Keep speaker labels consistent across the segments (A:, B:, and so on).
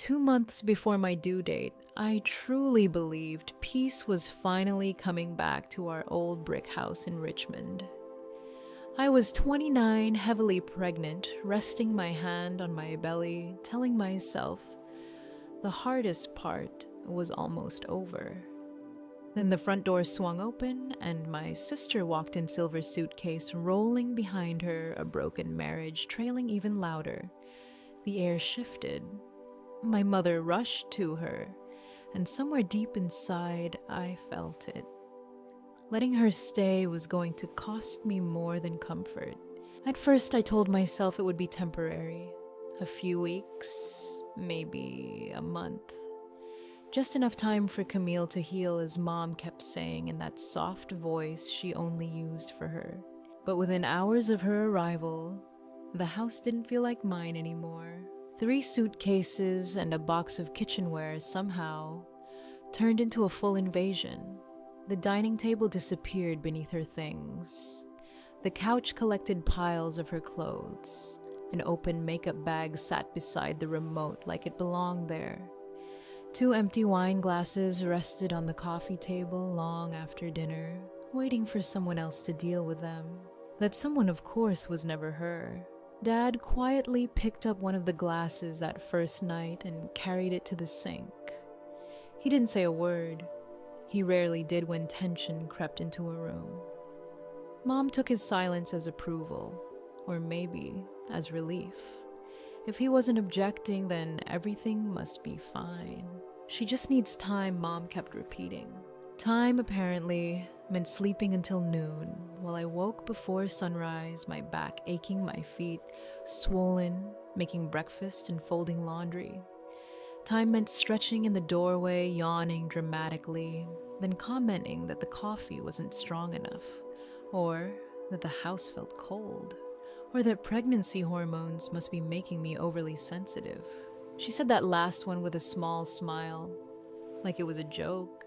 A: 2 months before my due date, I truly believed peace was finally coming back to our old brick house in Richmond. I was 29, heavily pregnant, resting my hand on my belly, telling myself the hardest part was almost over. Then the front door swung open, and my sister walked in, silver suitcase rolling behind her, a broken marriage trailing even louder. The air shifted. My mother rushed to her, and somewhere deep inside, I felt it. Letting her stay was going to cost me more than comfort. At first, I told myself it would be temporary. A few weeks, maybe a month. Just enough time for Camille to heal, as Mom kept saying in that soft voice she only used for her. But within hours of her arrival, the house didn't feel like mine anymore. 3 suitcases and a box of kitchenware somehow turned into a full invasion. The dining table disappeared beneath her things. The couch collected piles of her clothes. An open makeup bag sat beside the remote like it belonged there. 2 empty wine glasses rested on the coffee table long after dinner, waiting for someone else to deal with them. That someone, of course, was never her. Dad quietly picked up one of the glasses that first night and carried it to the sink. He didn't say a word. He rarely did when tension crept into a room. Mom took his silence as approval, or maybe as relief. If he wasn't objecting, then everything must be fine. She just needs time, Mom kept repeating. Time, apparently, meant sleeping until noon, while I woke before sunrise, my back aching, my feet swollen, making breakfast and folding laundry. Time meant stretching in the doorway, yawning dramatically, then commenting that the coffee wasn't strong enough, or that the house felt cold, or that pregnancy hormones must be making me overly sensitive. She said that last one with a small smile, like it was a joke,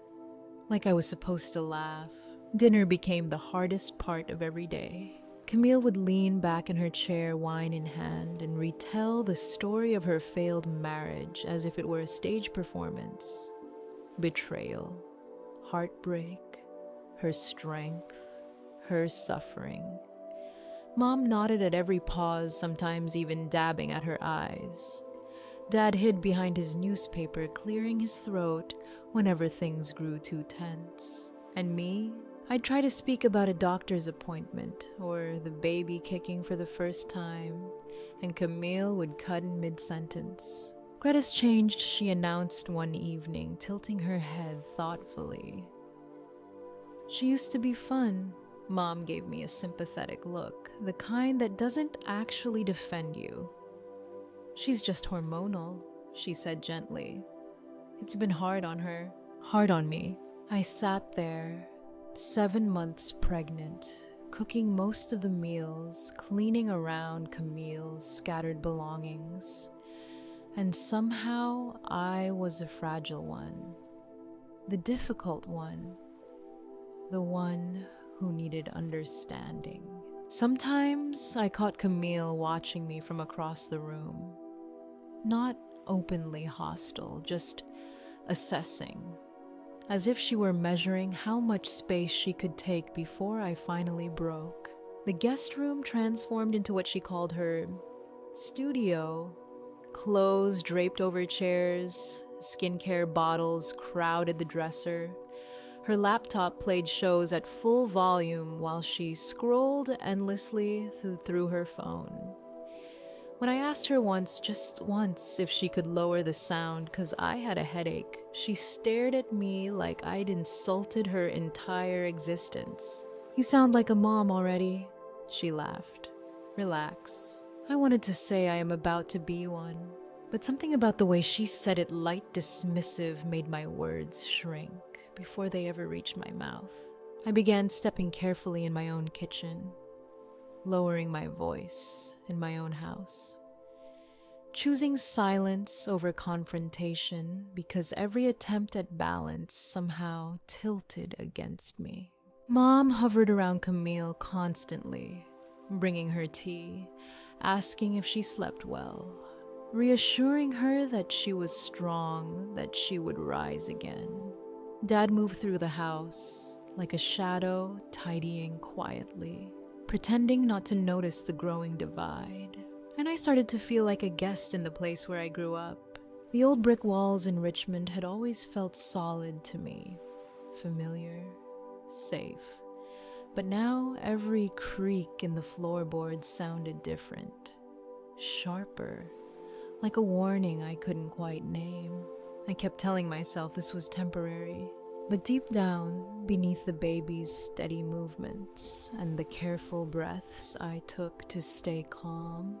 A: like I was supposed to laugh. Dinner became the hardest part of every day. Camille would lean back in her chair, wine in hand, and retell the story of her failed marriage as if it were a stage performance. Betrayal, heartbreak, her strength, her suffering. Mom nodded at every pause, sometimes even dabbing at her eyes. Dad hid behind his newspaper, clearing his throat whenever things grew too tense. And me? I'd try to speak about a doctor's appointment or the baby kicking for the first time, and Camille would cut in mid-sentence. Greta's changed, she announced one evening, tilting her head thoughtfully. She used to be fun. Mom gave me a sympathetic look, the kind that doesn't actually defend you. She's just hormonal, she said gently. It's been hard on her, hard on me. I sat there, 7 months pregnant, cooking most of the meals, cleaning around Camille's scattered belongings. And somehow I was the fragile one, the difficult one, the one who needed understanding. Sometimes I caught Camille watching me from across the room. Not openly hostile, just assessing, as if she were measuring how much space she could take before I finally broke. The guest room transformed into what she called her studio. Clothes draped over chairs, skincare bottles crowded the dresser. Her laptop played shows at full volume while she scrolled endlessly through her phone. When I asked her once, just once, if she could lower the sound because I had a headache, she stared at me like I'd insulted her entire existence. "You sound like a mom already," she laughed. "Relax." I wanted to say I am about to be one, but something about the way she said it, light dismissive, made my words shrink before they ever reached my mouth. I began stepping carefully in my own kitchen, lowering my voice in my own house, choosing silence over confrontation because every attempt at balance somehow tilted against me. Mom hovered around Camille constantly, bringing her tea, asking if she slept well, reassuring her that she was strong, that she would rise again. Dad moved through the house, like a shadow tidying quietly, pretending not to notice the growing divide. And I started to feel like a guest in the place where I grew up. The old brick walls in Richmond had always felt solid to me, familiar, safe. But now every creak in the floorboards sounded different, sharper, like a warning I couldn't quite name. I kept telling myself this was temporary, but deep down, beneath the baby's steady movements and the careful breaths I took to stay calm,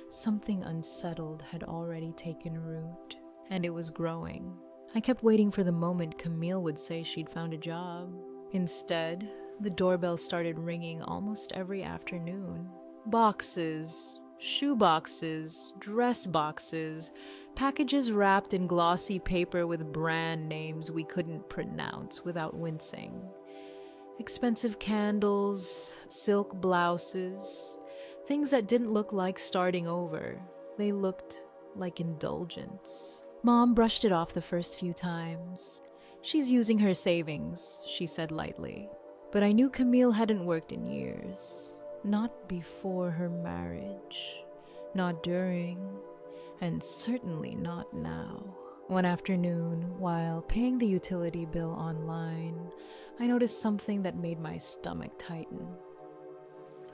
A: something unsettled had already taken root, and it was growing. I kept waiting for the moment Camille would say she'd found a job. Instead, the doorbell started ringing almost every afternoon. Boxes, shoe boxes, dress boxes, packages wrapped in glossy paper with brand names we couldn't pronounce without wincing. Expensive candles, silk blouses, things that didn't look like starting over. They looked like indulgence. Mom brushed it off the first few times. "She's using her savings," she said lightly. But I knew Camille hadn't worked in years. Not before her marriage, not during, and certainly not now. One afternoon, while paying the utility bill online, I noticed something that made my stomach tighten.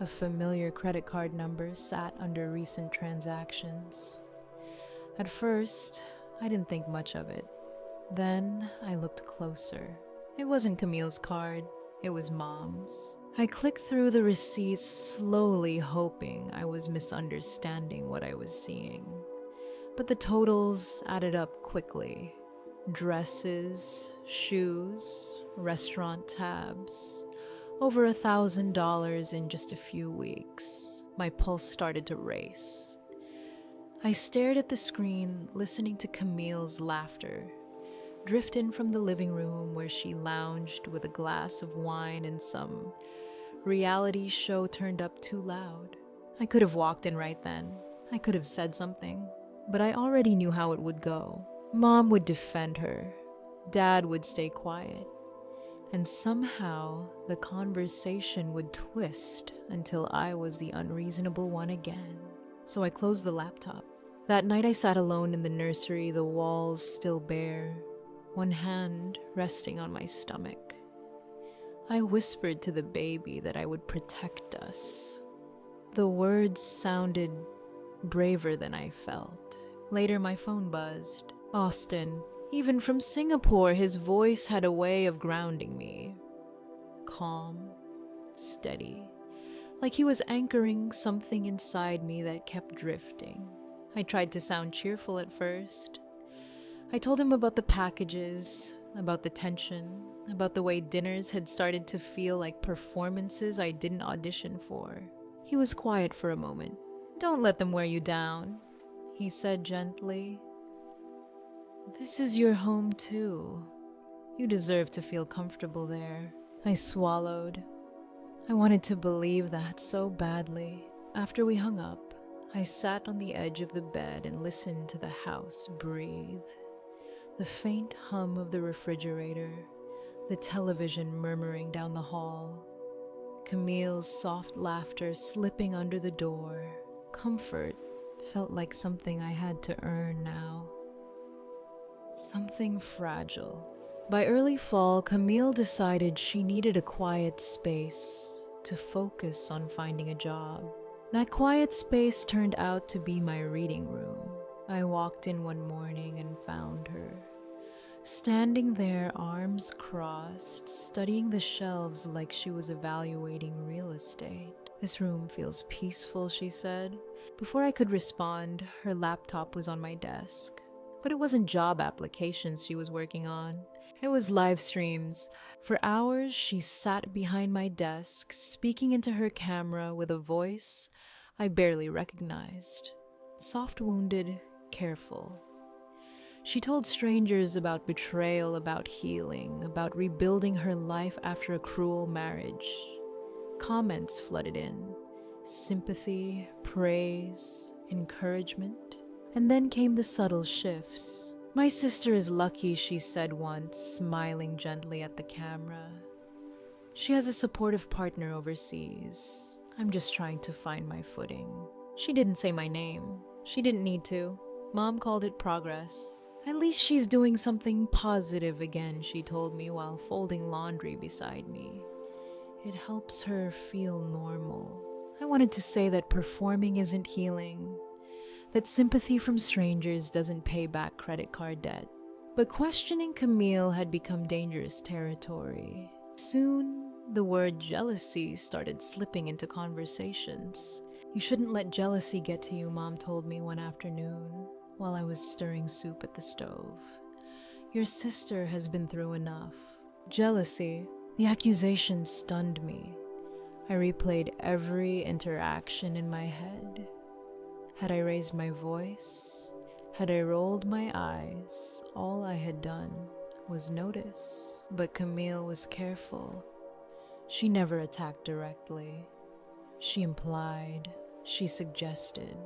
A: A familiar credit card number sat under recent transactions. At first, I didn't think much of it. Then I looked closer. It wasn't Camille's card, it was Mom's. I clicked through the receipts slowly, hoping I was misunderstanding what I was seeing. But the totals added up quickly. Dresses, shoes, restaurant tabs. Over $1,000 in just a few weeks. My pulse started to race. I stared at the screen, listening to Camille's laughter drift in from the living room where she lounged with a glass of wine and some reality show turned up too loud. I could have walked in right then. I could have said something, but I already knew how it would go. Mom would defend her. Dad would stay quiet. And somehow the conversation would twist until I was the unreasonable one again. So I closed the laptop. That night I sat alone in the nursery, the walls still bare, one hand resting on my stomach. I whispered to the baby that I would protect us. The words sounded braver than I felt. Later my phone buzzed. Austin. Even from Singapore, his voice had a way of grounding me. Calm, steady, like he was anchoring something inside me that kept drifting. I tried to sound cheerful at first. I told him about the packages, about the tension, about the way dinners had started to feel like performances I didn't audition for. He was quiet for a moment. "Don't let them wear you down," he said gently. "This is your home too. You deserve to feel comfortable there." I swallowed. I wanted to believe that so badly. After we hung up, I sat on the edge of the bed and listened to the house breathe. The faint hum of the refrigerator, the television murmuring down the hall, Camille's soft laughter slipping under the door. Comfort felt like something I had to earn now. Something fragile. By early fall, Camille decided she needed a quiet space to focus on finding a job. That quiet space turned out to be my reading room. I walked in one morning and found her, standing there, arms crossed, studying the shelves like she was evaluating real estate. "This room feels peaceful," she said. Before I could respond, her laptop was on my desk. But it wasn't job applications she was working on. It was live streams. For hours, she sat behind my desk, speaking into her camera with a voice I barely recognized. Soft-wounded, careful. She told strangers about betrayal, about healing, about rebuilding her life after a cruel marriage. Comments flooded in. Sympathy, praise, encouragement. And then came the subtle shifts. "My sister is lucky," she said once, smiling gently at the camera. "She has a supportive partner overseas. I'm just trying to find my footing." She didn't say my name. She didn't need to. Mom called it progress. "At least she's doing something positive again," she told me while folding laundry beside me. "It helps her feel normal." I wanted to say that performing isn't healing, that sympathy from strangers doesn't pay back credit card debt. But questioning Camille had become dangerous territory. Soon, the word jealousy started slipping into conversations. "You shouldn't let jealousy get to you," Mom told me one afternoon while I was stirring soup at the stove. "Your sister has been through enough." Jealousy, the accusation stunned me. I replayed every interaction in my head. Had I raised my voice? Had I rolled my eyes? All I had done was notice. But Camille was careful. She never attacked directly. She implied. She suggested.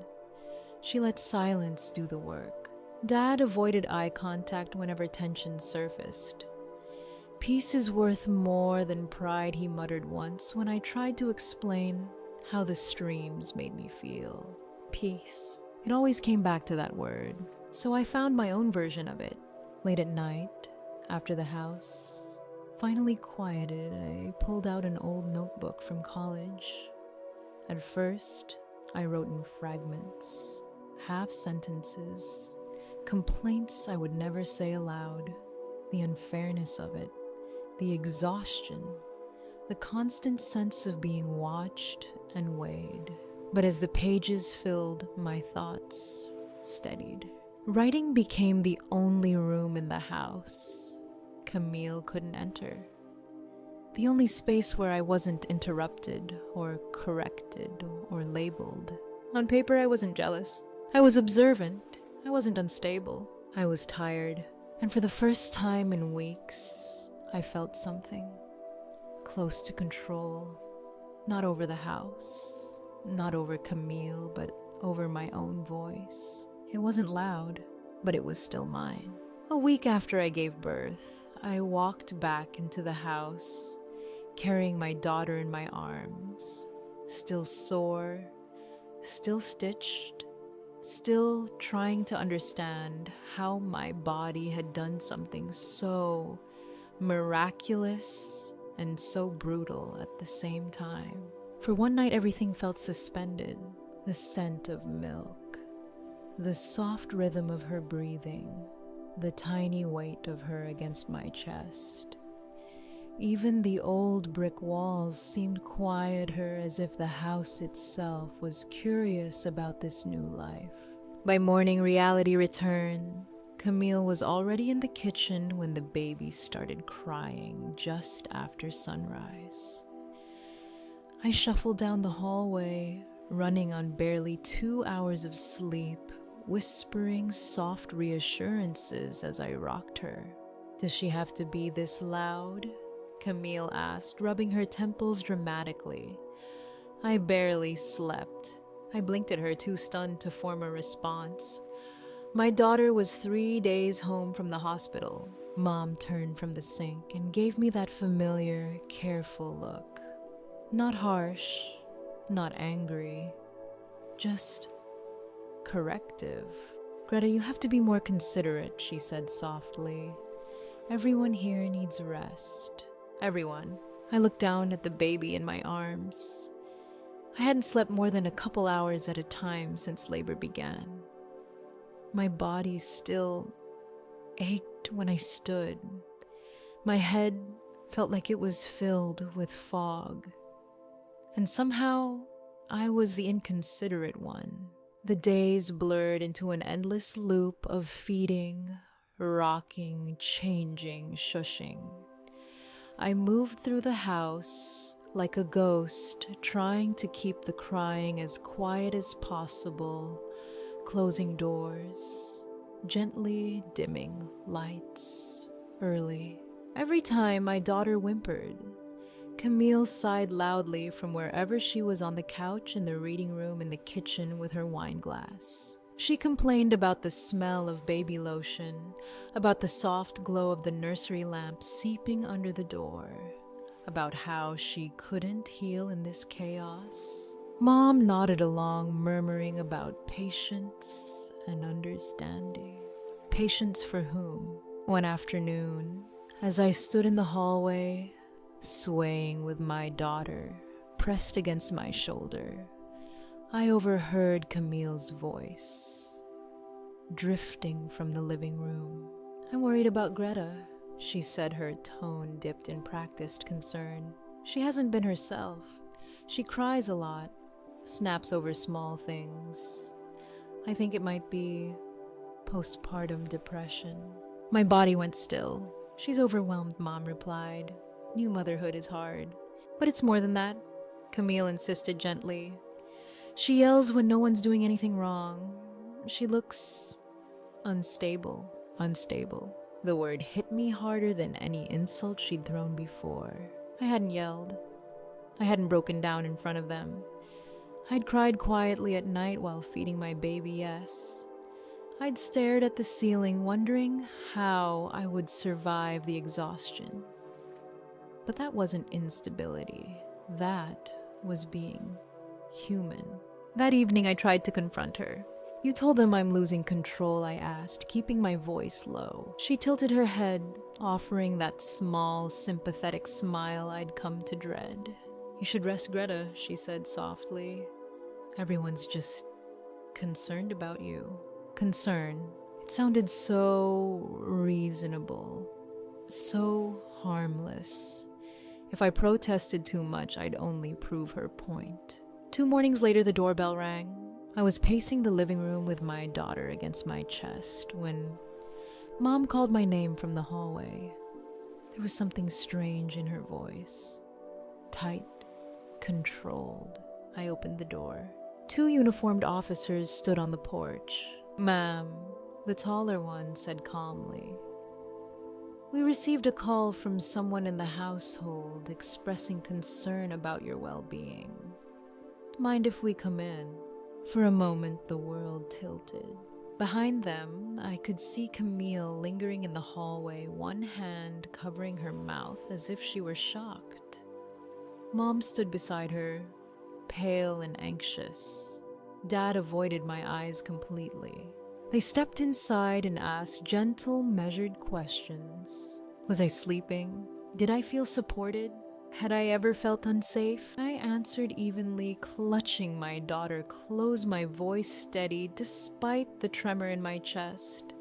A: She let silence do the work. Dad avoided eye contact whenever tension surfaced. "Peace is worth more than pride," he muttered once when I tried to explain how the streams made me feel. Peace. It always came back to that word. So I found my own version of it. Late at night, after the house finally quieted, I pulled out an old notebook from college. At first, I wrote in fragments, half sentences, complaints I would never say aloud, the unfairness of it, the exhaustion, the constant sense of being watched and weighed. But as the pages filled, my thoughts steadied. Writing became the only room in the house Camille couldn't enter. The only space where I wasn't interrupted or corrected or labeled. On paper, I wasn't jealous. I was observant. I wasn't unstable. I was tired. And for the first time in weeks, I felt something. Close to control. Not over the house. Not over Camille, but over my own voice. It wasn't loud, but it was still mine. A week after I gave birth, I walked back into the house, carrying my daughter in my arms, still sore, still stitched, still trying to understand how my body had done something so miraculous and so brutal at the same time. For one night, everything felt suspended. The scent of milk, the soft rhythm of her breathing, the tiny weight of her against my chest. Even the old brick walls seemed quieter, as if the house itself was curious about this new life. By morning, reality returned. Camille was already in the kitchen when the baby started crying just after sunrise. I shuffled down the hallway, running on barely 2 hours of sleep, whispering soft reassurances as I rocked her. "Does she have to be this loud?" Camille asked, rubbing her temples dramatically. I barely slept. I blinked at her, too stunned to form a response. My daughter was 3 days home from the hospital. Mom turned from the sink and gave me that familiar, careful look. Not harsh, not angry, just corrective. "Greta, you have to be more considerate," she said softly. "Everyone here needs rest." Everyone. I looked down at the baby in my arms. I hadn't slept more than a couple hours at a time since labor began. My body still ached when I stood. My head felt like it was filled with fog. And somehow, I was the inconsiderate one. The days blurred into an endless loop of feeding, rocking, changing, shushing. I moved through the house like a ghost, trying to keep the crying as quiet as possible, closing doors, gently dimming lights, early. Every time my daughter whimpered, Camille sighed loudly from wherever she was, on the couch, in the reading room, in the kitchen with her wine glass. She complained about the smell of baby lotion, about the soft glow of the nursery lamp seeping under the door, about how she couldn't heal in this chaos. Mom nodded along, murmuring about patience and understanding. Patience for whom? One afternoon, as I stood in the hallway, swaying with my daughter pressed against my shoulder, I overheard Camille's voice, drifting from the living room. "I'm worried about Greta," she said, her tone dipped in practiced concern. "She hasn't been herself. She cries a lot, snaps over small things. I think it might be postpartum depression." My body went still. "She's overwhelmed," Mom replied. "New motherhood is hard." "But it's more than that," Camille insisted gently. "She yells when no one's doing anything wrong. She looks unstable." Unstable. The word hit me harder than any insult she'd thrown before. I hadn't yelled. I hadn't broken down in front of them. I'd cried quietly at night while feeding my baby, yes. I'd stared at the ceiling, wondering how I would survive the exhaustion. But that wasn't instability. That was being human. That evening, I tried to confront her. "You told them I'm losing control," I asked, keeping my voice low. She tilted her head, offering that small, sympathetic smile I'd come to dread. "You should rest Greta," she said softly. "Everyone's just concerned about you." Concern. It sounded so reasonable, so harmless. If I protested too much, I'd only prove her point. 2 mornings later, the doorbell rang. I was pacing the living room with my daughter against my chest when Mom called my name from the hallway. There was something strange in her voice. Tight, controlled. I opened the door. 2 uniformed officers stood on the porch. "Ma'am," the taller one said calmly, "we received a call from someone in the household expressing concern about your well-being. Mind if we come in?" For a moment, the world tilted. Behind them, I could see Camille lingering in the hallway, one hand covering her mouth as if she were shocked. Mom stood beside her, pale and anxious. Dad avoided my eyes completely. They stepped inside and asked gentle, measured questions. Was I sleeping? Did I feel supported? Had I ever felt unsafe? I answered evenly, clutching my daughter close, my voice steady despite the tremor in my chest.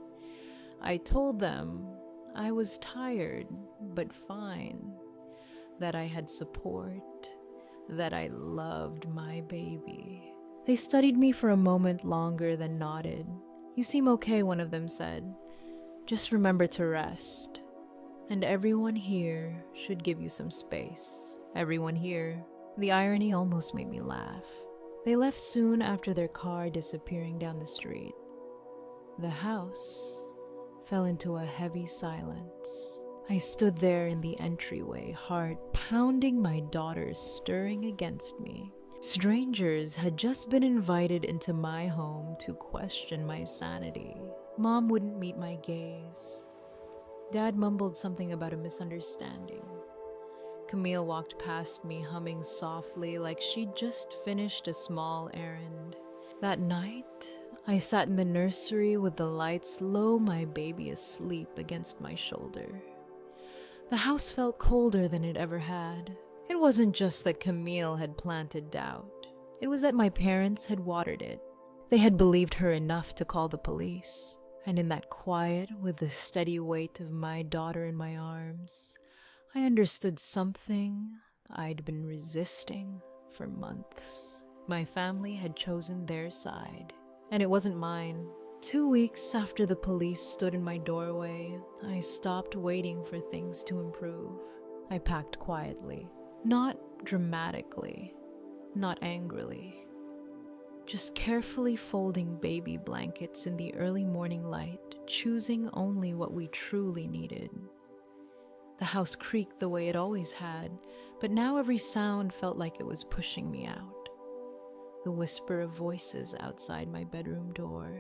A: I told them I was tired, but fine, that I had support, that I loved my baby. They studied me for a moment longer, then nodded. "You seem okay," one of them said. "Just remember to rest. And everyone here should give you some space." Everyone here. The irony almost made me laugh. They left soon after their car disappearing down the street. The house fell into a heavy silence. I stood there in the entryway, heart pounding, my daughter stirring against me. Strangers had just been invited into my home to question my sanity. Mom wouldn't meet my gaze. Dad mumbled something about a misunderstanding. Camille walked past me, humming softly like she'd just finished a small errand. That night, I sat in the nursery with the lights low, my baby asleep against my shoulder. The house felt colder than it ever had. It wasn't just that Camille had planted doubt. It was that my parents had watered it. They had believed her enough to call the police. And in that quiet, with the steady weight of my daughter in my arms, I understood something I'd been resisting for months. My family had chosen their side, and it wasn't mine. 2 weeks after the police stood in my doorway, I stopped waiting for things to improve. I packed quietly. Not dramatically, not angrily, just carefully folding baby blankets in the early morning light, choosing only what we truly needed. The house creaked the way it always had, but now every sound felt like it was pushing me out. the whisper of voices outside my bedroom door,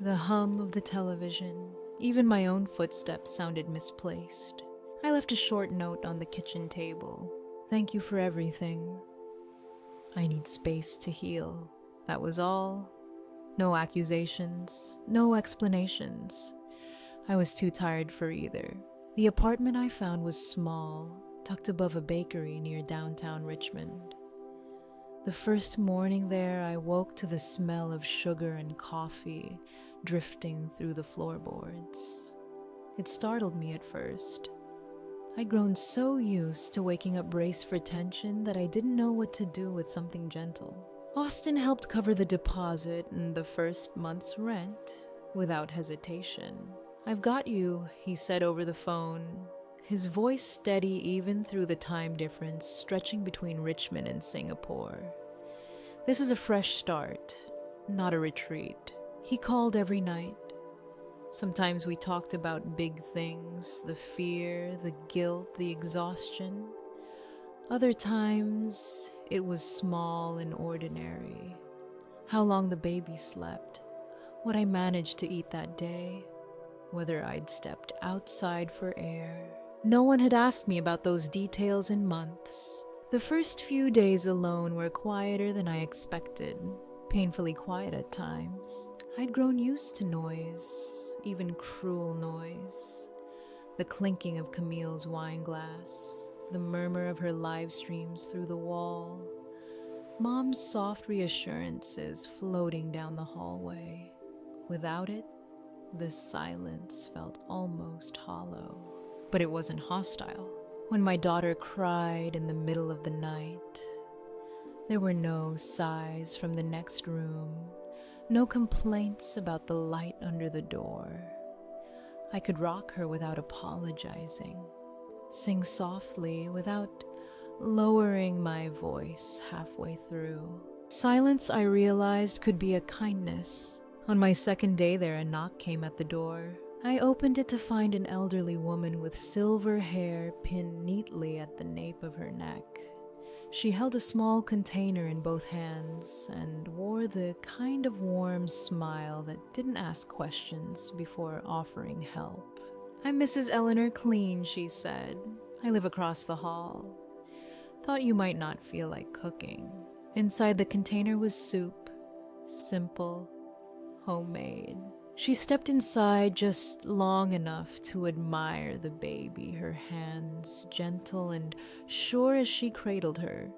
A: the hum of the television. Even my own footsteps sounded misplaced. I left a short note on the kitchen table. "Thank you for everything. I need space to heal." That was all. No accusations, no explanations. I was too tired for either. The apartment I found was small, tucked above a bakery near downtown Richmond. The first morning there, I woke to the smell of sugar and coffee drifting through the floorboards. It startled me at first. I'd grown so used to waking up braced for tension that I didn't know what to do with something gentle. Austin helped cover the deposit and the first month's rent without hesitation. "I've got you," he said over the phone, his voice steady even through the time difference stretching between Richmond and Singapore. "This is a fresh start, not a retreat." He called every night. Sometimes we talked about big things, the fear, the guilt, the exhaustion. Other times, it was small and ordinary. How long the baby slept, what I managed to eat that day, whether I'd stepped outside for air. No one had asked me about those details in months. The first few days alone were quieter than I expected, painfully quiet at times. I'd grown used to noise, even cruel noise. The clinking of Camille's wine glass, the murmur of her live streams through the wall, Mom's soft reassurances floating down the hallway. Without it, the silence felt almost hollow. But it wasn't hostile. When my daughter cried in the middle of the night, there were no sighs from the next room, no complaints about the light under the door. I could rock her without apologizing, sing softly without lowering my voice halfway through. Silence, I realized, could be a kindness. On my second day there, a knock came at the door. I opened it to find an elderly woman with silver hair pinned neatly at the nape of her neck. She held a small container in both hands and wore the kind of warm smile that didn't ask questions before offering help. "I'm Mrs. Eleanor Clean," she said. "I live across the hall. Thought you might not feel like cooking." Inside the container was soup, simple, homemade. She stepped inside just long enough to admire the baby, her hands gentle and sure as she cradled her.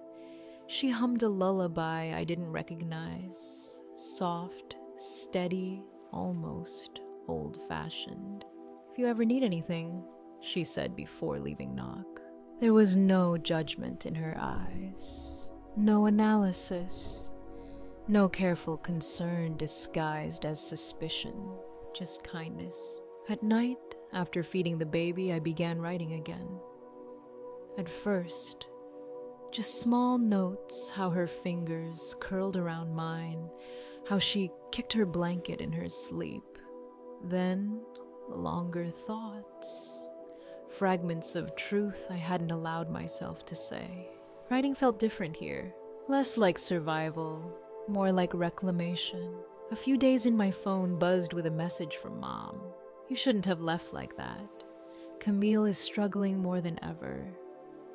A: She hummed a lullaby I didn't recognize, soft, steady, almost old-fashioned. "If you ever need anything," she said before leaving knock. There was no judgment in her eyes, no analysis. No careful concern disguised as suspicion, just kindness. At night, after feeding the baby, I began writing again. At first, just small notes, how her fingers curled around mine, how she kicked her blanket in her sleep. Then, longer thoughts, fragments of truth I hadn't allowed myself to say. Writing felt different here, less like survival, more like reclamation. A few days in, my phone buzzed with a message from Mom. "You shouldn't have left like that. Camille is struggling more than ever.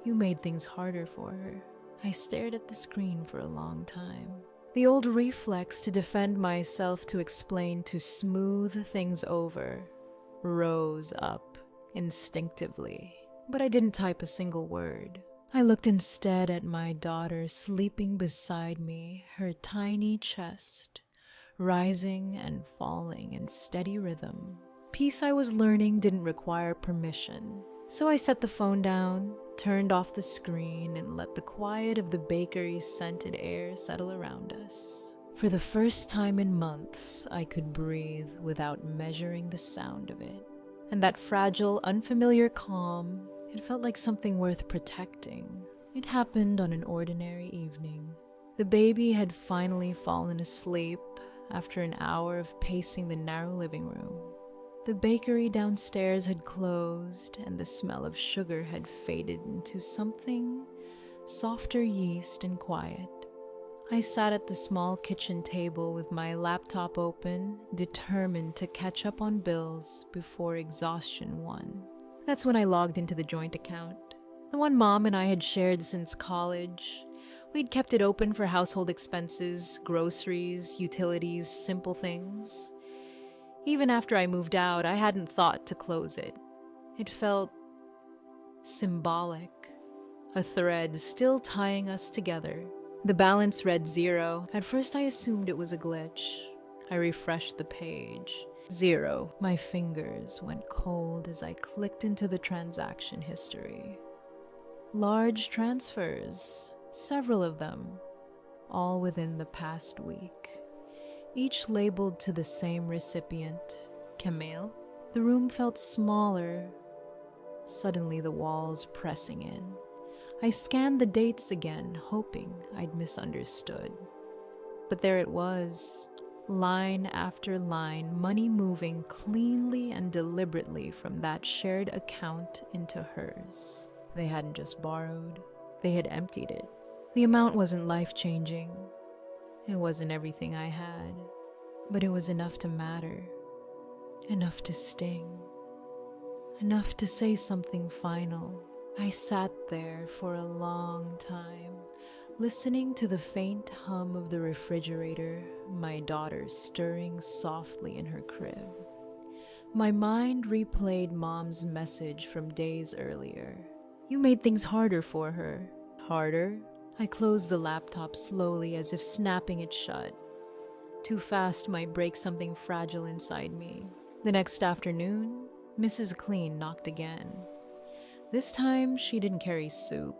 A: You made things harder for her." I stared at the screen for a long time. The old reflex to defend myself, to explain, to smooth things over, rose up instinctively. But I didn't type a single word. I looked instead at my daughter sleeping beside me, her tiny chest rising and falling in steady rhythm. Peace I was learning didn't require permission. So I set the phone down, turned off the screen, and let the quiet of the bakery's scented air settle around us. For the first time in months, I could breathe without measuring the sound of it. And that fragile, unfamiliar calm, it felt like something worth protecting. It happened on an ordinary evening. The baby had finally fallen asleep after an hour of pacing the narrow living room. The bakery downstairs had closed, and the smell of sugar had faded into something softer yeast and quiet. I sat at the small kitchen table with my laptop open, determined to catch up on bills before exhaustion won. That's when I logged into the joint account, the one Mom and I had shared since college. We'd kept it open for household expenses, groceries, utilities, simple things. Even after I moved out, I hadn't thought to close it. It felt symbolic, a thread still tying us together. The balance read 0. At first I assumed it was a glitch. I refreshed the page. 0. My fingers went cold as I clicked into the transaction history. Large transfers, several of them, all within the past week. Each labeled to the same recipient, Camille. The room felt smaller, suddenly the walls pressing in. I scanned the dates again, hoping I'd misunderstood. But there it was, line after line, money moving cleanly and deliberately from that shared account into hers. They hadn't just borrowed, they had emptied it. The amount wasn't life-changing. It wasn't everything I had, but it was enough to matter, enough to sting, enough to say something final. I sat there for a long time, listening to the faint hum of the refrigerator, my daughter stirring softly in her crib. My mind replayed Mom's message from days earlier. You made things harder for her. Harder? I closed the laptop slowly as if snapping it shut. Too fast might break something fragile inside me. The next afternoon, Mrs. Clean knocked again. This time, she didn't carry soup.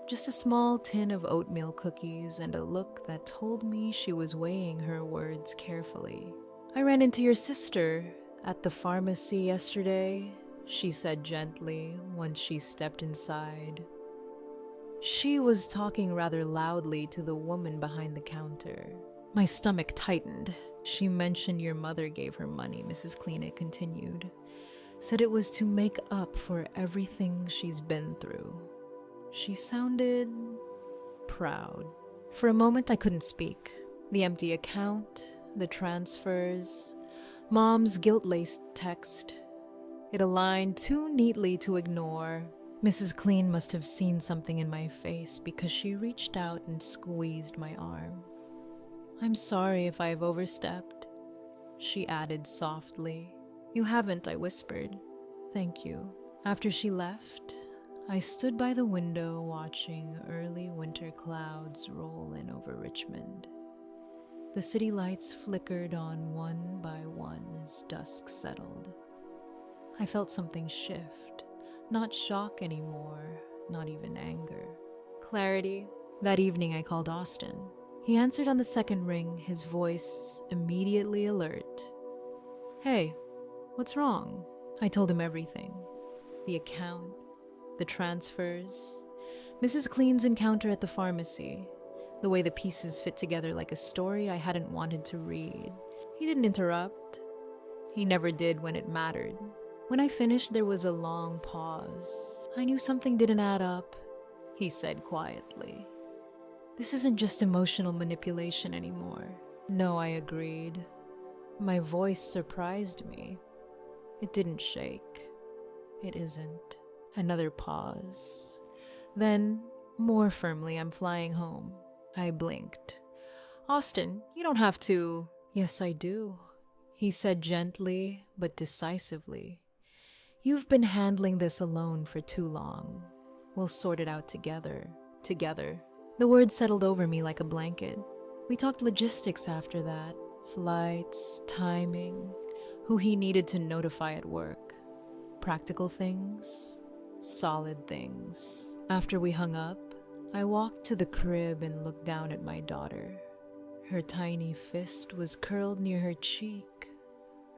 A: Just a small tin of oatmeal cookies and a look that told me she was weighing her words carefully. I ran into your sister at the pharmacy yesterday, she said gently once she stepped inside. She was talking rather loudly to the woman behind the counter. My stomach tightened. She mentioned your mother gave her money, Mrs. Clean continued. Said it was to make up for everything she's been through. She sounded proud. For a moment, I couldn't speak. The empty account, the transfers, Mom's guilt-laced text. It aligned too neatly to ignore. Mrs. Clean must have seen something in my face because she reached out and squeezed my arm. I'm sorry if I've overstepped, she added softly. You haven't, I whispered. Thank you. After she left, I stood by the window watching early winter clouds roll in over Richmond. The city lights flickered on one by one as dusk settled. I felt something shift, not shock anymore, not even anger. Clarity. That evening I called Austin. He answered on the second ring, his voice immediately alert. Hey. What's wrong? I told him everything. The account, the transfers, Mrs. Clean's encounter at the pharmacy, the way the pieces fit together like a story I hadn't wanted to read. He didn't interrupt. He never did when it mattered. When I finished, there was a long pause. I knew something didn't add up, he said quietly. This isn't just emotional manipulation anymore. No, I agreed. My voice surprised me. It didn't shake. It isn't. Another pause. Then, more firmly, I'm flying home. I blinked. Austin, you don't have to. Yes, I do, he said gently but decisively. You've been handling this alone for too long. We'll sort it out together. Together. The words settled over me like a blanket. We talked logistics after that. Flights, timing, who he needed to notify at work. Practical things, solid things. After we hung up, I walked to the crib and looked down at my daughter. Her tiny fist was curled near her cheek,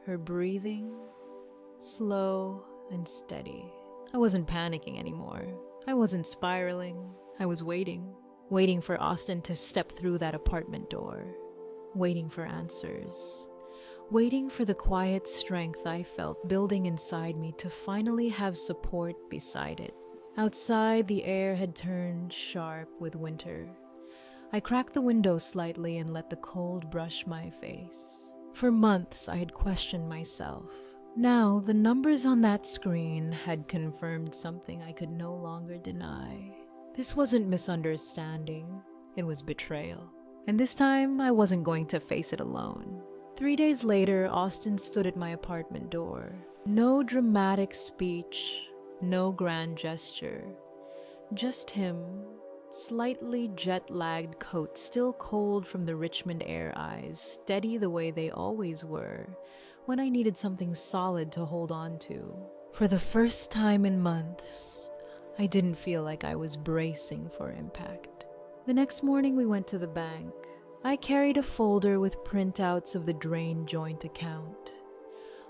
A: her breathing slow and steady. I wasn't panicking anymore. I wasn't spiraling. I was waiting for Austin to step through that apartment door, waiting for answers. Waiting for the quiet strength I felt building inside me to finally have support beside it. Outside, the air had turned sharp with winter. I cracked the window slightly and let the cold brush my face. For months, I had questioned myself. Now, the numbers on that screen had confirmed something I could no longer deny. This wasn't misunderstanding, it was betrayal. And this time, I wasn't going to face it alone. 3 days later, Austin stood at my apartment door. No dramatic speech, no grand gesture. Just him, slightly jet-lagged coat still cold from the Richmond air, eyes steady the way they always were when I needed something solid to hold on to. For the first time in months, I didn't feel like I was bracing for impact. The next morning we went to the bank. I carried a folder with printouts of the drain joint account.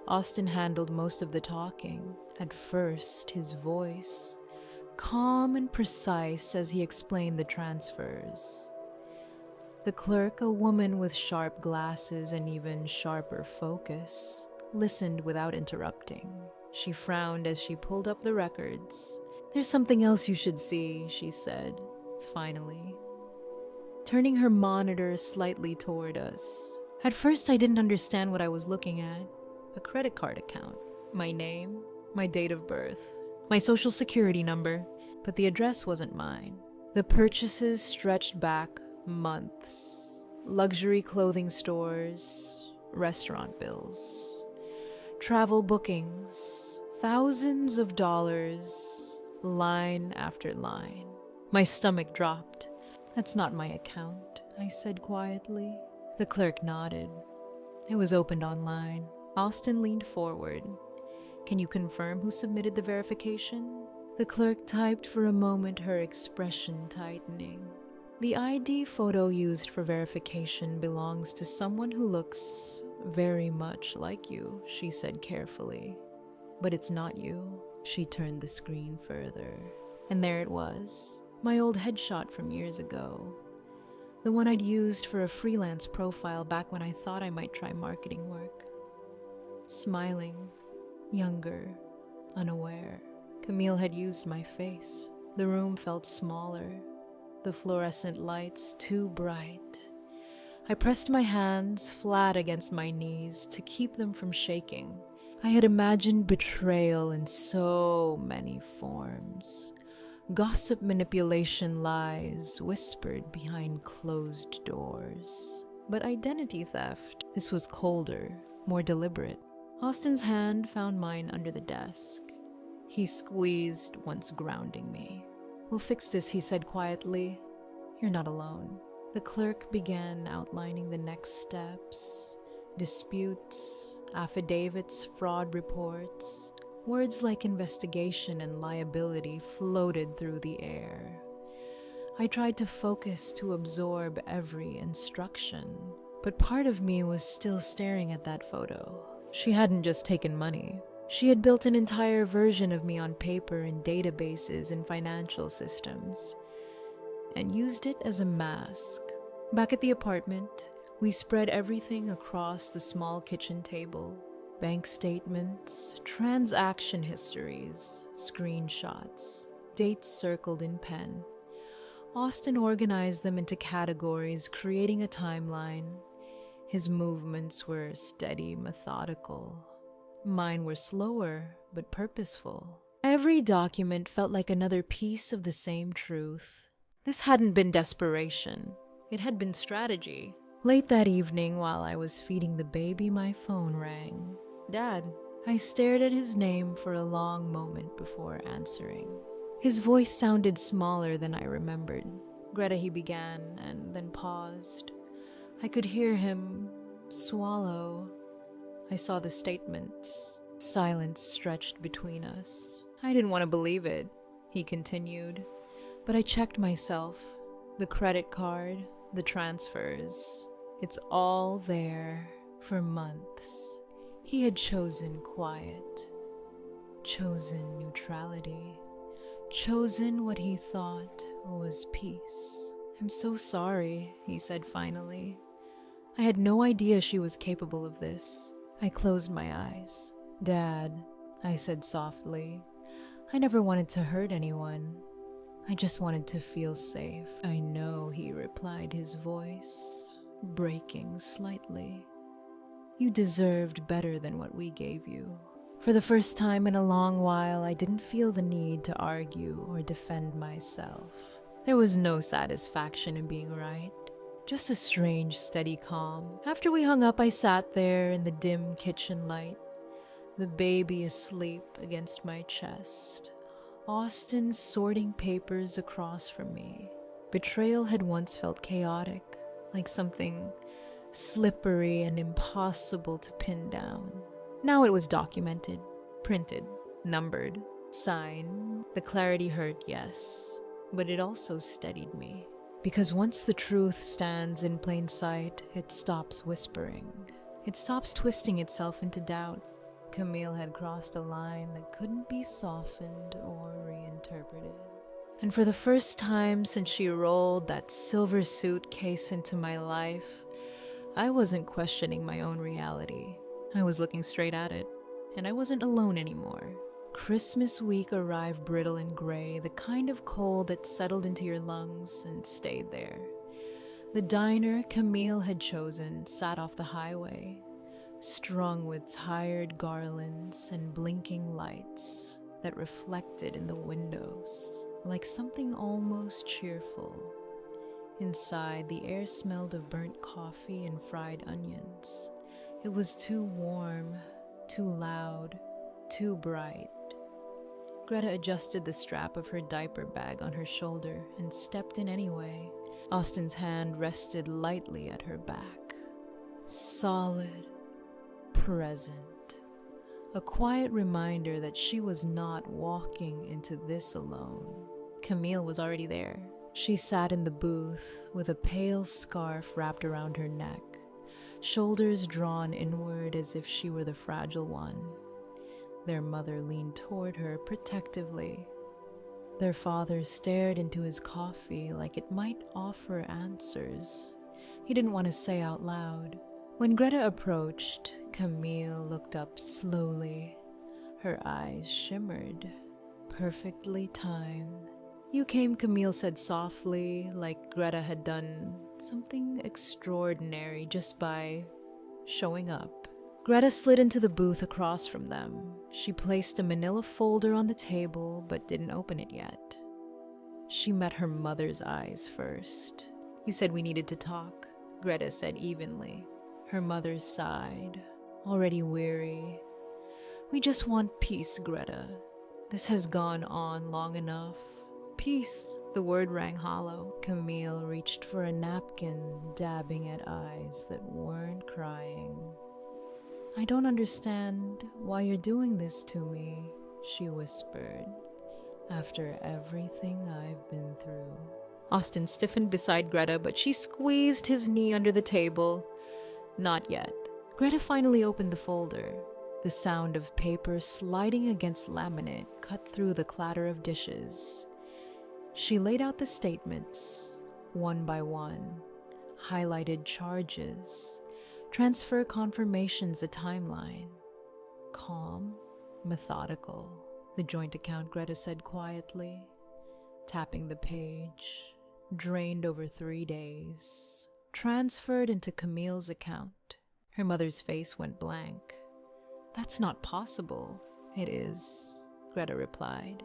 A: Austin handled most of the talking. At first, his voice, calm and precise as he explained the transfers. The clerk, a woman with sharp glasses and even sharper focus, listened without interrupting. She frowned as she pulled up the records. "There's something else you should see," she said, finally, turning her monitor slightly toward us. At first, I didn't understand what I was looking at. A credit card account, my name, my date of birth, my social security number, but the address wasn't mine. The purchases stretched back months. Luxury clothing stores, restaurant bills, travel bookings, thousands of dollars, line after line. My stomach dropped. "That's not my account," I said quietly. The clerk nodded. "It was opened online." Austin leaned forward. "Can you confirm who submitted the verification?" The clerk typed for a moment, her expression tightening. "The ID photo used for verification belongs to someone who looks very much like you," she said carefully. "But it's not you." She turned the screen further. And there it was, my old headshot from years ago. The one I'd used for a freelance profile back when I thought I might try marketing work. Smiling, younger, unaware. Camille had used my face. The room felt smaller, the fluorescent lights too bright. I pressed my hands flat against my knees to keep them from shaking. I had imagined betrayal in so many forms. Gossip, manipulation, lies whispered behind closed doors. But identity theft, this was colder, more deliberate. Austin's hand found mine under the desk. He squeezed, once grounding me. "We'll fix this," he said quietly. "You're not alone." The clerk began outlining the next steps. Disputes, affidavits, fraud reports. Words like investigation and liability floated through the air. I tried to focus to absorb every instruction, but part of me was still staring at that photo. She hadn't just taken money. She had built an entire version of me on paper in databases and financial systems, and used it as a mask. Back at the apartment, we spread everything across the small kitchen table. Bank statements, transaction histories, screenshots, dates circled in pen. Austin organized them into categories, creating a timeline. His movements were steady, methodical. Mine were slower, but purposeful. Every document felt like another piece of the same truth. This hadn't been desperation. It had been strategy. Late that evening, while I was feeding the baby, my phone rang. "Dad." I stared at his name for a long moment before answering. His voice sounded smaller than I remembered. "Greta," he began, and then paused. I could hear him swallow. I saw the statements. Silence stretched between us. "I didn't want to believe it," he continued, but I checked myself. The credit card, the transfers, it's all there. For months, he had chosen quiet, chosen neutrality, chosen what he thought was peace. "I'm so sorry," he said finally. "I had no idea she was capable of this." I closed my eyes. "Dad," I said softly, "I never wanted to hurt anyone." I just wanted to feel safe. I know, he replied, his voice breaking slightly. You deserved better than what we gave you. For the first time in a long while, I didn't feel the need to argue or defend myself. There was no satisfaction in being right, just a strange, steady calm. After we hung up, I sat there in the dim kitchen light, the baby asleep against my chest, Austin sorting papers across from me. Betrayal had once felt chaotic, like something slippery and impossible to pin down. Now it was documented, printed, numbered, signed. The clarity hurt, yes, but it also steadied me. Because once the truth stands in plain sight, it stops whispering. It stops twisting itself into doubt. Camille had crossed a line that couldn't be softened or reinterpreted. And for the first time since she rolled that silver suitcase into my life, I wasn't questioning my own reality. I was looking straight at it, and I wasn't alone anymore. Christmas week arrived brittle and gray, the kind of cold that settled into your lungs and stayed there. The diner Camille had chosen sat off the highway, strung with tired garlands and blinking lights that reflected in the windows, like something almost cheerful. Inside, the air smelled of burnt coffee and fried onions. It was too warm, too loud, too bright. Greta adjusted the strap of her diaper bag on her shoulder and stepped in anyway. Austin's hand rested lightly at her back. Solid, present. A quiet reminder that she was not walking into this alone. Camille was already there. She sat in the booth with a pale scarf wrapped around her neck, shoulders drawn inward as if she were the fragile one. Their mother leaned toward her protectively. Their father stared into his coffee like it might offer answers he didn't want to say out loud. When Greta approached, Camille looked up slowly. Her eyes shimmered, perfectly timed. You came, Camille said softly, like Greta had done something extraordinary just by showing up. Greta slid into the booth across from them. She placed a manila folder on the table, but didn't open it yet. She met her mother's eyes first. You said we needed to talk, Greta said evenly. Her mother sighed, already weary. We just want peace, Greta. This has gone on long enough. Peace, the word rang hollow. Camille reached for a napkin, dabbing at eyes that weren't crying. I don't understand why you're doing this to me, she whispered, after everything I've been through. Austin stiffened beside Greta, but she squeezed his knee under the table. Not yet. Greta finally opened the folder. The sound of paper sliding against laminate cut through the clatter of dishes. She laid out the statements, one by one, highlighted charges, transfer confirmations, a timeline. Calm, methodical. The joint account, Greta said quietly, tapping the page. Drained over 3 days. Transferred into Camille's account. Her mother's face went blank. That's not possible. It is, Greta replied.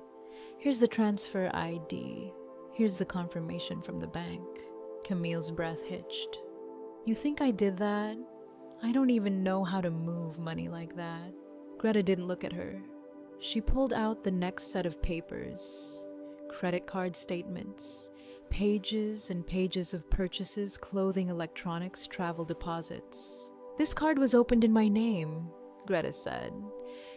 A: Here's the transfer ID. Here's the confirmation from the bank. Camille's breath hitched. You think I did that? I don't even know how to move money like that. Greta didn't look at her. She pulled out the next set of papers. Credit card statements. Pages and pages of purchases, clothing, electronics, travel deposits. This card was opened in my name, Greta said,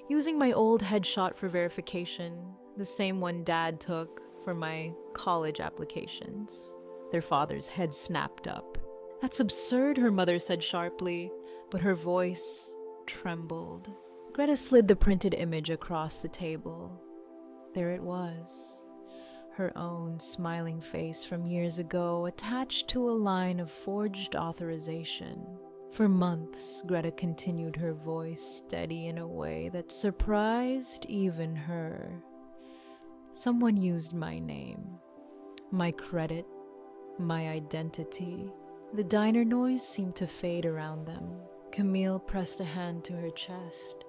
A: using my old headshot for verification, the same one Dad took for my college applications. Their father's head snapped up. That's absurd, her mother said sharply, but her voice trembled. Greta slid the printed image across the table. There it was. Her own smiling face from years ago attached to a line of forged authorization. For months, Greta continued, her voice steady in a way that surprised even her. Someone used my name. my credit, my identity. The diner noise seemed to fade around them. Camille pressed a hand to her chest.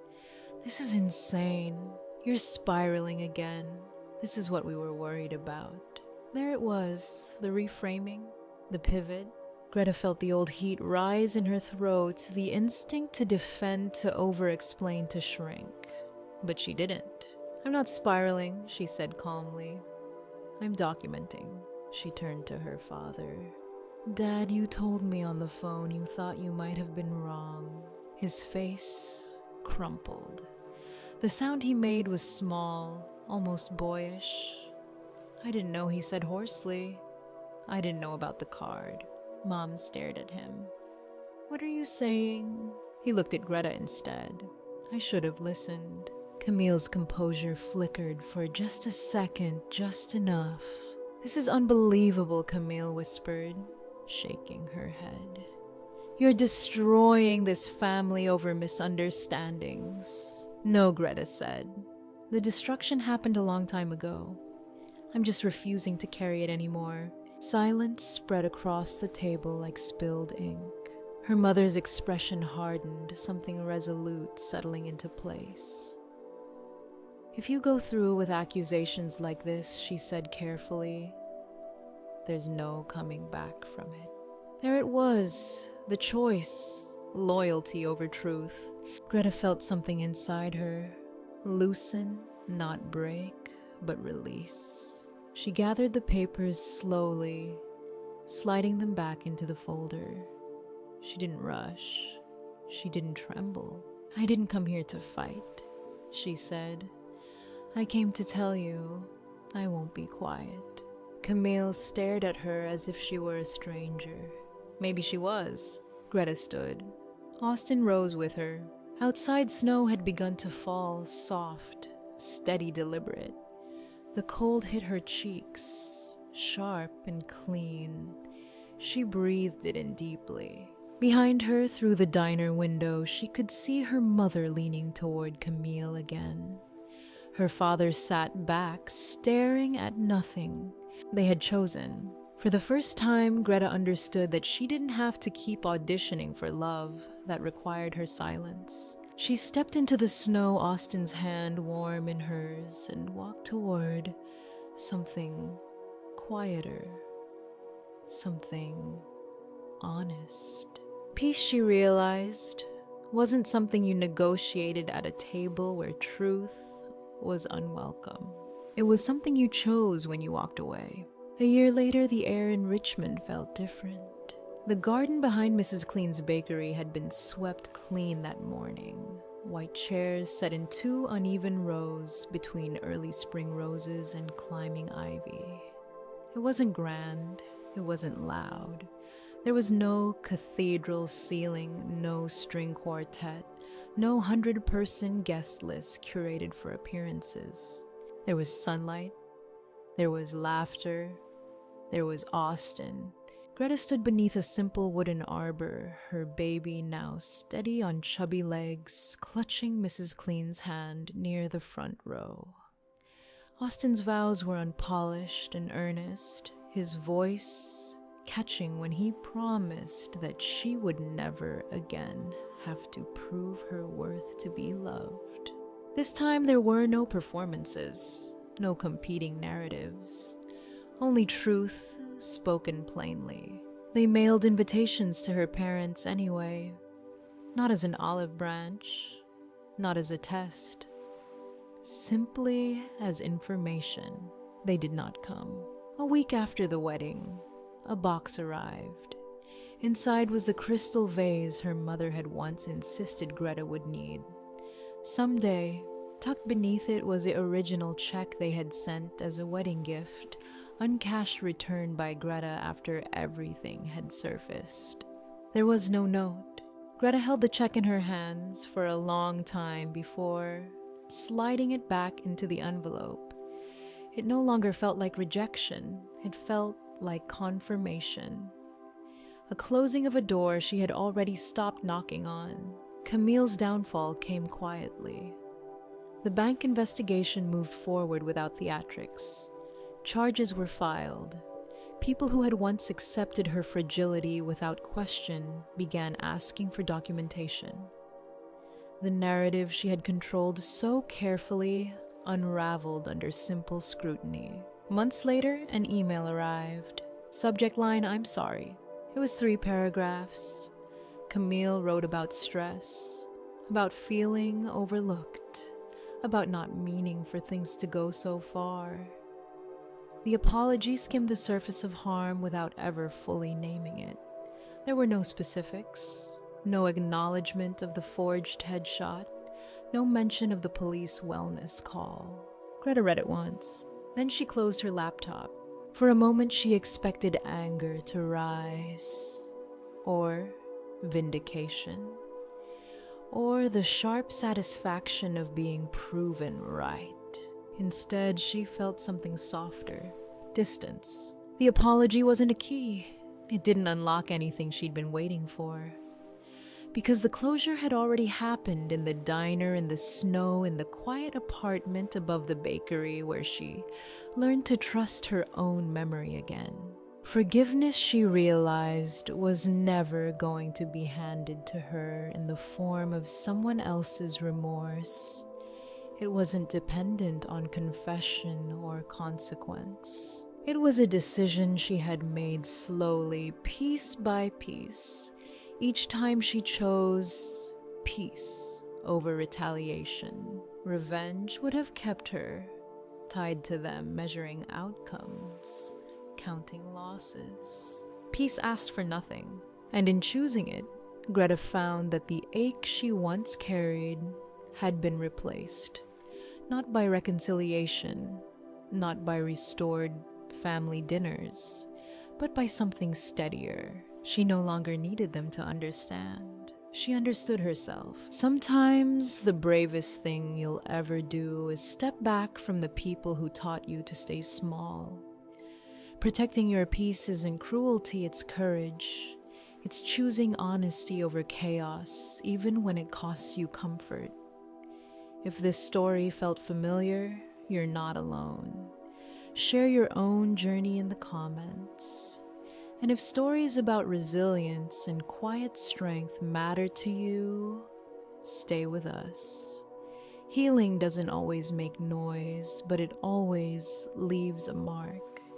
A: This is insane. You're spiraling again. This is what we were worried about. There it was, the reframing, the pivot. Greta felt the old heat rise in her throat, the instinct to defend, to over-explain, to shrink. But she didn't. I'm not spiraling, she said calmly. I'm documenting. She turned to her father. Dad, you told me on the phone you thought you might have been wrong. His face crumpled. The sound he made was small, almost boyish. I didn't know he said hoarsely. I didn't know about the card. Mom stared at him. What are you saying? He looked at Greta instead. I should have listened. Camille's composure flickered for just a second, just enough. This is unbelievable, Camille whispered, shaking her head. You're destroying this family over misunderstandings. No, Greta said. The destruction happened a long time ago. I'm just refusing to carry it anymore. Silence spread across the table like spilled ink. Her mother's expression hardened, something resolute settling into place. If you go through with accusations like this, she said carefully, there's no coming back from it. There it was, the choice, loyalty over truth. Greta felt something inside her, loosen, not break, but release. She gathered the papers slowly, sliding them back into the folder. She didn't rush. She didn't tremble. I didn't come here to fight, she said. I came to tell you I won't be quiet. Camille stared at her as if she were a stranger. Maybe she was. Greta stood. Austin rose with her. Outside, snow had begun to fall, soft, steady, deliberate. The cold hit her cheeks, sharp and clean. She breathed it in deeply. Behind her, through the diner window, she could see her mother leaning toward Camille again. Her father sat back, staring at nothing. They had chosen. For the first time, Greta understood that she didn't have to keep auditioning for love that required her silence. She stepped into the snow, Austin's hand warm in hers, and walked toward something quieter, something honest. Peace, she realized, wasn't something you negotiated at a table where truth was unwelcome. It was something you chose when you walked away. A year later, the air in Richmond felt different. The garden behind Mrs. Clean's bakery had been swept clean that morning. White chairs set in 2 uneven rows between early spring roses and climbing ivy. It wasn't grand, it wasn't loud. There was no cathedral ceiling, no string quartet, no 100-person guest list curated for appearances. There was sunlight, there was laughter, there was Austin. Greta stood beneath a simple wooden arbor, her baby now steady on chubby legs, clutching Mrs. Clean's hand near the front row. Austin's vows were unpolished and earnest, his voice catching when he promised that she would never again have to prove her worth to be loved. This time there were no performances, no competing narratives, only truth spoken plainly. They mailed invitations to her parents anyway, not as an olive branch, not as a test, simply as information. They did not come. A week after the wedding, a box arrived. Inside was the crystal vase her mother had once insisted Greta would need. Someday, tucked beneath it was the original check they had sent as a wedding gift, uncashed return by Greta after everything had surfaced. There was no note. Greta held the check in her hands for a long time before sliding it back into the envelope. It no longer felt like rejection. It felt like confirmation. A closing of a door she had already stopped knocking on. Camille's downfall came quietly. The bank investigation moved forward without theatrics. Charges were filed. People who had once accepted her fragility without question began asking for documentation. The narrative she had controlled so carefully unraveled under simple scrutiny. Months later, an email arrived. Subject line, "I'm sorry." It was 3 paragraphs. Camille wrote about stress, about feeling overlooked, about not meaning for things to go so far. The apology skimmed the surface of harm without ever fully naming it. There were no specifics, no acknowledgement of the forged headshot, no mention of the police wellness call. Greta read it once. Then she closed her laptop. For a moment, she expected anger to rise, or vindication, or the sharp satisfaction of being proven right. Instead, she felt something softer, distance. The apology wasn't a key. It didn't unlock anything she'd been waiting for. Because the closure had already happened in the diner, in the snow, in the quiet apartment above the bakery where she learned to trust her own memory again. Forgiveness, she realized, was never going to be handed to her in the form of someone else's remorse. It wasn't dependent on confession or consequence. It was a decision she had made slowly, piece by piece, each time she chose peace over retaliation. Revenge would have kept her tied to them, measuring outcomes, counting losses. Peace asked for nothing, and in choosing it, Greta found that the ache she once carried had been replaced, not by reconciliation, not by restored family dinners, but by something steadier. She no longer needed them to understand. She understood herself. Sometimes the bravest thing you'll ever do is step back from the people who taught you to stay small. Protecting your peace isn't cruelty, it's courage. It's choosing honesty over chaos, even when it costs you comfort. If this story felt familiar, you're not alone. Share your own journey in the comments. And if stories about resilience and quiet strength matter to you, stay with us. Healing doesn't always make noise, but it always leaves a mark.